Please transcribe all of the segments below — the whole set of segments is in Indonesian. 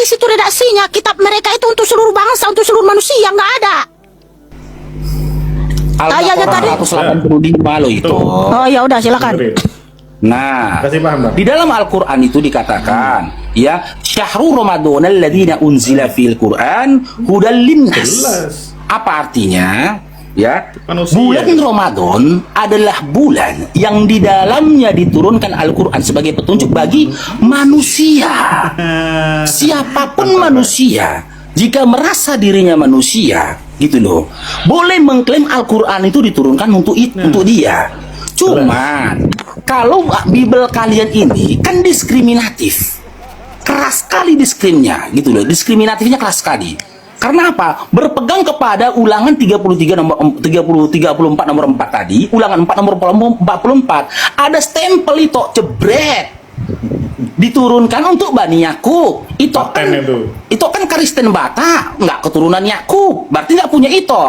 di situ redaksinya. Kitab mereka itu untuk seluruh bangsa, untuk seluruh manusia, nggak ada. Ayatnya tadi 185 loh itu. Oh ya udah silakan. Nah, Kasih paham, Bang. di dalam Al-Quran itu dikatakan, ya, syahrul Ramadan alladhina unzila fil Quran hudal linnas. Jelas. Apa artinya? Ya, Manusia. bulan Ramadan adalah bulan yang di dalamnya diturunkan Al-Quran sebagai petunjuk bagi manusia. Siapapun manusia, jika merasa dirinya manusia, gitu loh, boleh mengklaim Al-Quran itu diturunkan untuk untuk dia. Cuman kalau Bible kalian ini kan diskriminatif, keras sekali diskrimnya, gitu loh, diskriminatifnya keras sekali. Karena apa? Berpegang kepada ulangan 34 nomor 4 tadi, ulangan 4 nomor 44, ada stempel itu jebret. Diturunkan untuk Bani Yakub. Itu kan Kristen Batak, nggak keturunan Yakub. Berarti nggak punya itu.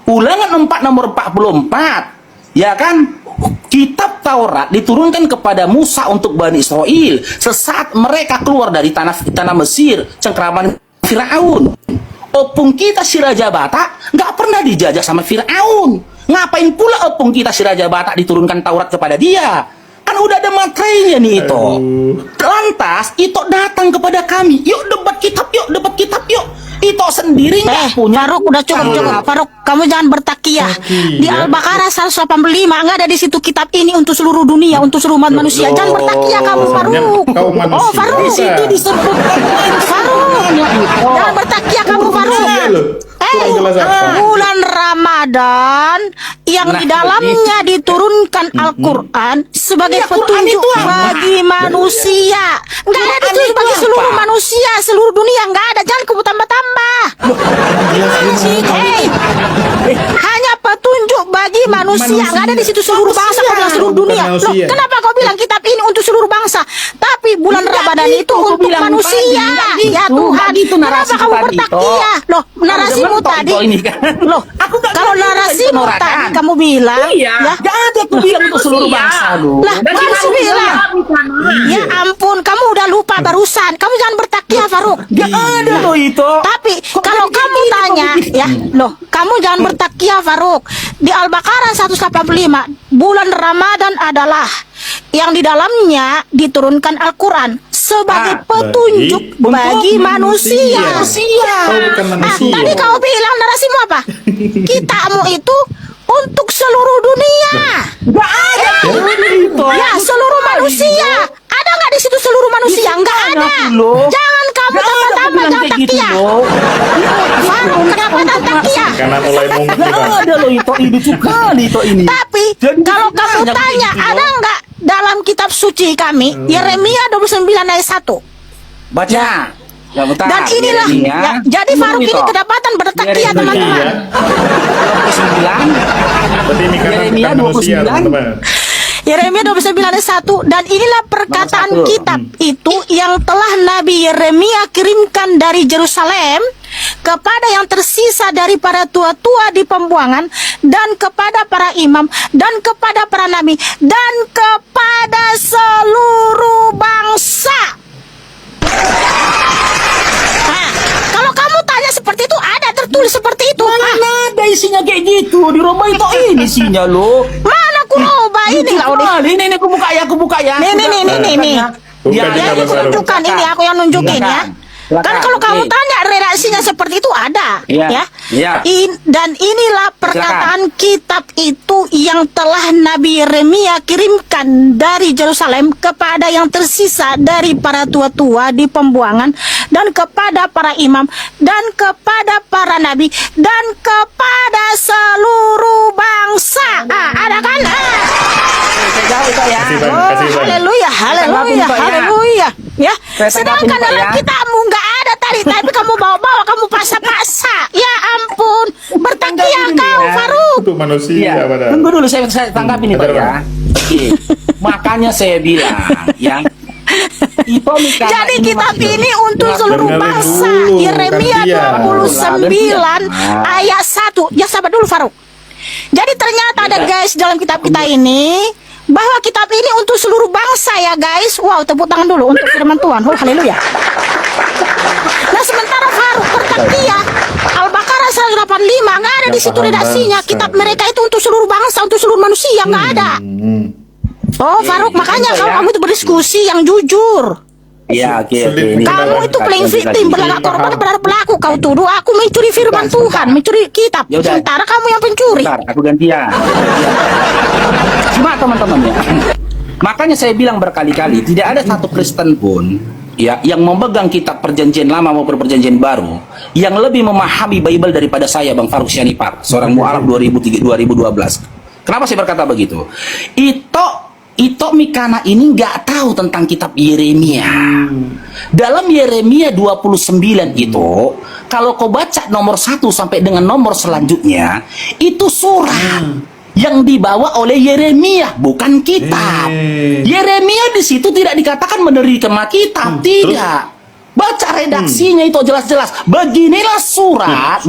Ulangan 4 nomor 44, ya kan? Kitab Taurat diturunkan kepada Musa untuk Bani Israel sesaat mereka keluar dari tanah Mesir, cengkraman Firaun. Opung kita si Raja Batak nggak pernah dijajah sama Firaun. Ngapain pula opung kita si Raja Batak diturunkan Taurat kepada dia? Kan udah ada materainya nih itu. Lantas itu datang kepada kami. Yuk debat kitab yuk. Itu sendiri nggak punya. Faruk udah cukup. Faruk, kamu jangan bertakiyah. Di Al-Baqarah 185 nggak ada di situ kitab ini untuk seluruh dunia, untuk seluruh umat manusia. Jangan bertakiyah kamu, Faruk. Oh, Faruk di situ disebut. Faruk, jangan bertakiyah kamu, Faruk. Bulan Ramadan yang di dalamnya diturunkan Al-Quran sebagai petunjuk bagi manusia. Nggak ada itu bagi seluruh manusia, seluruh dunia. Nggak ada, jangan kamu tambah-tambah. Hanya petunjuk bagi manusia. Nggak ada di situ seluruh bangsa, kau bilang seluruh dunia. Loh, kenapa kau bilang kitab ini untuk seluruh bangsa? Tapi bulan Ramadan itu untuk manusia. Ya Tuhan, kenapa kamu bertakiyah? Loh, narasimu tadi. Loh, kalau narasimu tadi kamu bilang, ya, gak ada aku bilang untuk seluruh bangsa loh. Lah, kamu bilang. Ya ampun, kamu udah lupa barusan. Kamu jangan bertakiyah, Faruk. Gak ada loh itu. Tapi kalau kamu tanya, ya, loh, kamu jangan bertakiyah, Faruk. Di Al-Baqarah 185, bulan Ramadan adalah yang di dalamnya diturunkan Al-Quran sebagai petunjuk bagi manusia. Tadi kau bilang narasimu apa? Kitamu itu untuk seluruh dunia. Gak ada itu. Ya, seluruh manusia. Ada nggak di situ seluruh manusia? Nggak ada. Jangan kamu tambah-tambah, jangan takiyah. Faruk, kenapa tak takiyah? Karena mulai mumet nih, Bang. Ada loh itu ini juga itu ini. Tapi kalau kamu tanya, ada nggak dalam kitab suci kami Yeremia 29 ayat 1? Baca. Ya, bentar. Dan inilah ya, jadi Faruk ini kedapatan bertakiyah teman-teman. 29. Berarti ini karena Yeremia bukan manusia, 29. teman-teman. Yeremia 29 ayat 1. Dan inilah perkataan Nomor 1. kitab itu yang telah Nabi Yeremia kirimkan dari Yerusalem kepada yang tersisa dari para tua-tua di pembuangan, dan kepada para imam, dan kepada para nabi, dan kepada seluruh bangsa. Nah, kalau kamu tanya seperti itu, ada tertulis seperti itu. Mana ada isinya kayak gitu di Roma itu ini isinya loh. Mana aku ubah ini nggak udah? Ini aku buka ya. Nih. Bukan Ya, kita, Ini Bang Faruk. tunjukkan, ini aku yang nunjukin ya. Kan kalau kamu tanya redaksinya seperti itu ada, Iya. ya. Dan inilah perkataan kitab itu yang telah Nabi Yeremia kirimkan dari Yerusalem kepada yang tersisa dari para tua-tua di pembuangan, dan kepada para imam, dan kepada para nabi, dan kepada seluruh bangsa. Ada kan? Kasih, Bang. Oh, Kasih, Bang. haleluya. Ya. Sedangkan tanggapin, Pak, dalam ya. kitabmu nggak ada tadi, tapi kamu bawa-bawa, kamu paksa-paksa. Ya ampun, bertakiyah Tanggapin kau, ya. Faruk. Untuk manusia, padahal. Tunggu dulu saya tanggapi nih Pak Betul, ya. Bang. Oke. Makanya saya bilang ya. Jadi kitab ini untuk seluruh dengerin bangsa. dulu, Yeremia kan dia. 29 ayat 1. Ya sabar dulu, Faruk. Jadi ternyata ada guys dalam kitab kita ini, bahwa kitab ini untuk seluruh bangsa ya guys. Wow, tepuk tangan dulu untuk firman Tuhan. Oh, haleluya. Nah sementara Faruk bertakiyah Al-Baqarah 185 nggak ada di situ redaksinya. Kitab mereka itu untuk seluruh bangsa, untuk seluruh manusia, nggak ada. Oh Faruk, makanya kamu itu berdiskusi yang jujur. Ya, oke. Ini Kamu itu playing victim, berlagak korban benar pelaku. Kau tuduh aku mencuri firman Tuhan, mencuri kitab. Ya udah. Sementara kamu yang pencuri. Bentar, aku gantian. Cuma teman-teman ya. Makanya saya bilang berkali-kali, tidak ada satu Kristen pun ya yang memegang kitab perjanjian lama maupun perjanjian baru yang lebih memahami Bible daripada saya, Bang Faruk Syanipar, seorang mu'alaf 2012. Kenapa saya berkata begitu? Ito Mikana ini nggak tahu tentang kitab Yeremia. Dalam Yeremia 29 itu, kalau kau baca nomor 1 sampai dengan nomor selanjutnya, itu surat yang dibawa oleh Yeremia, bukan kitab. Yeremia di situ tidak dikatakan menerima kitab, tidak. Baca redaksinya itu jelas-jelas. Beginilah surat,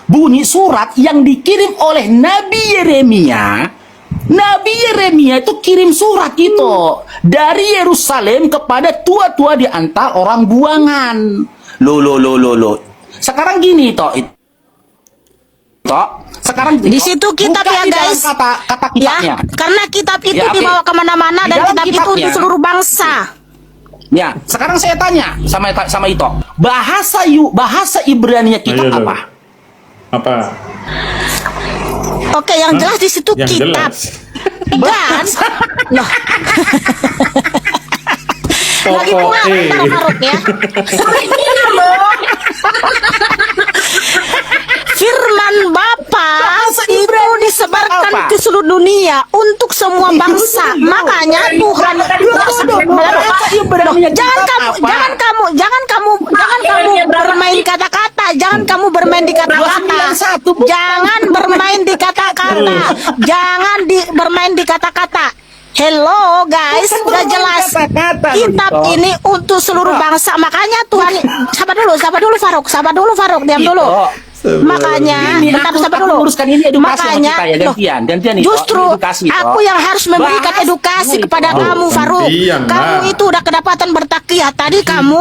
bunyi surat yang dikirim oleh Nabi Yeremia. Nabi Yeremia itu kirim surat itu dari Yerusalem kepada tua-tua di antara orang buangan. Loh. Sekarang gini sekarang Di situ kitab bukan ya di dalam guys. kata Ya, kitabnya. karena kitab itu Ya, oke. dibawa kemana-mana Di dan dalam kitab itu kitabnya. untuk seluruh bangsa. Ya, sekarang saya tanya sama Ito. Bahasa Ibrani kitab Ayo, apa? Apa? Oke, yang jelas di situ Yang kitab. jelas. Dan loh. Lagi pula bentar, Faruk ya. Firman Bapa itu disebarkan apa? ke seluruh dunia untuk semua bangsa. Makanya Tuhan jangan kamu bermain kata-kata. Jangan kamu bermain di kata-kata. Jangan bermain di kata-kata. Jangan bermain di kata-kata. Hello guys, Bukan udah bermain jelas. kata-kata, Kitab Lolito. ini untuk seluruh bangsa. Makanya Tuhan, sabar dulu Faruk, diam Ito. dulu. Makanya, Ini bentar, aku sabar dulu. luruskan ini edukasi sama Makanya, kita ya, loh, gantian Ito. justru Ini edukasi, Ito. aku yang harus memberikan Bahas- edukasi kepada Oh, kamu, Faruk. gantian, Kamu Mbak. itu udah kedapatan bertakiyah. Tadi kamu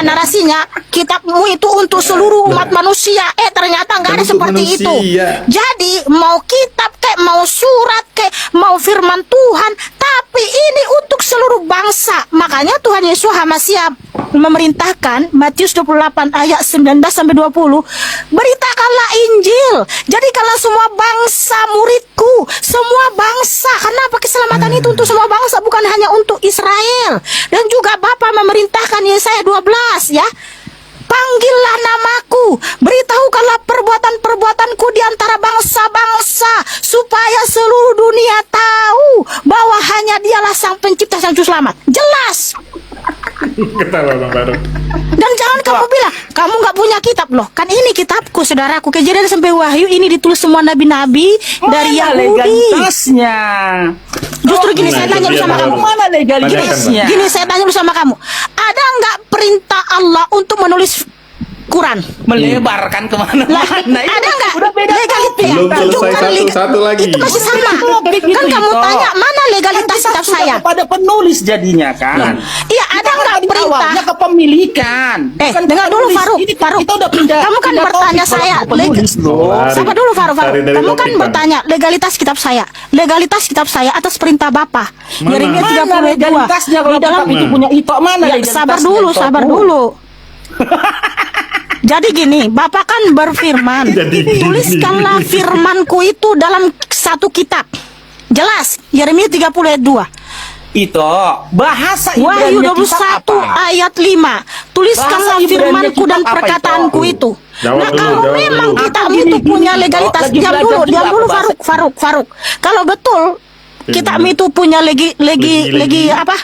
narasinya, kitabmu itu untuk seluruh umat manusia. Ternyata nggak ada Untuk seperti itu. manusia. Jadi mau kitab kayak mau surat kayak mau firman Tuhan, tapi ini untuk seluruh bangsa. Makanya Tuhan Yesus Hamasiah memerintahkan Matius 28 ayat 19 sampai 20, beritakanlah Injil. Jadi kalau semua bangsa muridku, semua bangsa. Kenapa keselamatan itu untuk semua bangsa, bukan hanya untuk Israel. Dan juga Bapa memerintahkan Yesaya 12 ya. Panggillah namaku, beritahukanlah perbuatan-perbuatanku di antara bangsa-bangsa, supaya seluruh dunia tahu bahwa hanya dialah sang pencipta, sang juru selamat. Jelas. Ketawa Bang Faruk. Dan jangan kamu bilang, kamu nggak punya kitab loh. Kan ini kitabku, saudaraku. Kejadian sampai Wahyu ini ditulis semua nabi-nabi dari Mana Yahudi. legalitasnya? Justru gini Nah, saya itu tanya dulu dia, sama Bang. kamu. Mana legalitasnya? Gini saya tanya dulu sama kamu. Ada nggak perintah Allah untuk menulis Quran? Melebarkan kemana-mana. Ada nggak Udah beda legalitas? Belum selesai Tunjukkan satu lagi. Itu masih sama. Topik itu, Kan kamu Ito. tanya mana legalitas Kita kitab sudah saya? kepada penulis jadinya kan. Iya, ada nggak Tadi perintah? awalnya kepemilikan. Bukan Dengar dulu penulis. Faruk. Ini Faruk, kita udah pindah. kamu kan pindah bertanya topik saya, kalau penulis loh. Lari. Sabar dulu Faruk. Cari dari Kamu topik, kan Bang. bertanya legalitas kitab saya. Legalitas kitab saya atas perintah Bapa. Mana? Yeremia Mana 32. legalitasnya kalau Di dalam kitab itu punya Ito? Mana Ya, legalitasnya sabar dulu, Ito? sabar dulu. Jadi gini, Bapak kan berfirman, Jadi gini. tuliskanlah firmanku itu dalam satu kitab. Jelas, Yeremia 30 ayat 2. Ito, bahasa Wahyu Ibrani 21 ayat 5. Tuliskanlah Bahasa Ibrani firmanku dan kitab apa perkataanku itu? itu. Jawab Nah, dulu, kalau jawab memang dulu. kitab Aku itu gini, punya Ito. legalitas, Lagi diam belajar dulu, juga diam aku dulu bahasa- Faruk. Kalau betul kitab itu punya Legi. apa?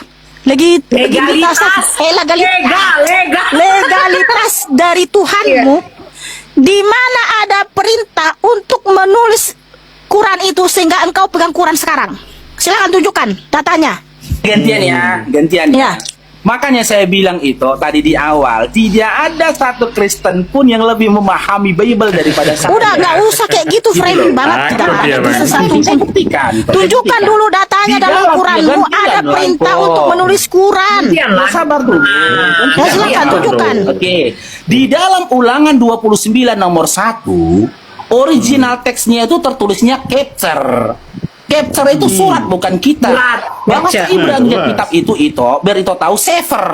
Legalitas dari Tuhanmu, di mana ada perintah untuk menulis Quran itu sehingga engkau pegang Quran sekarang. Silakan tunjukkan datanya. Gantian ya. Ya. Makanya saya bilang itu tadi di awal, tidak ada satu Kristen pun yang lebih memahami Bible daripada saya. Udah nggak usah kayak gitu, framing banget Ah, kita. itu dia, Ada Bang. sesuatu. Saya buktikan. Tunjukkan dulu data tanya Di dalam dalam Quranmu pergantian, ada perintah Lampok. untuk menulis Quran. Sabar dulu. Ya, silakan tunjukkan. Oke, di dalam Ulangan 29 nomor 1, original teksnya itu tertulisnya capture. Capture itu surat bukan kitab. Bahasa Ibrani Jelas. kitab itu biar itu tahu sefer.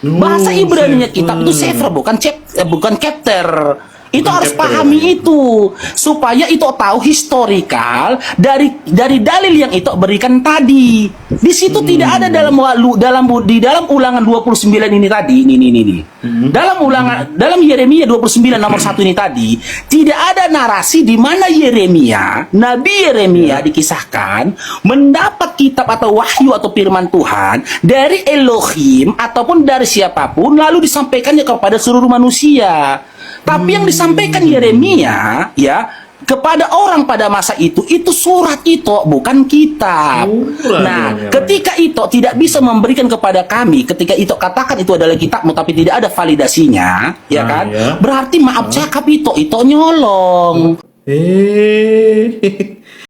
Bahasa Ibrani kitab itu sefer bukan capture. Itu Bukan harus chapter. pahami itu supaya itu tahu historikal dari dalil yang itu berikan tadi. Di situ tidak ada di dalam Ulangan 29 ini tadi. Ini. Dalam Yeremia 29 nomor 1 ini tadi tidak ada narasi di mana Nabi Yeremia dikisahkan mendapat kitab atau wahyu atau firman Tuhan dari Elohim ataupun dari siapapun lalu disampaikannya kepada seluruh manusia. Tapi yang disampaikan Yeremia ya kepada orang pada masa itu surat itu bukan kitab. Nah, ketika itu tidak bisa memberikan kepada kami, ketika itu katakan itu adalah kitabmu tapi tidak ada validasinya, ya kan? Ya. Berarti maaf cakap itu nyolong.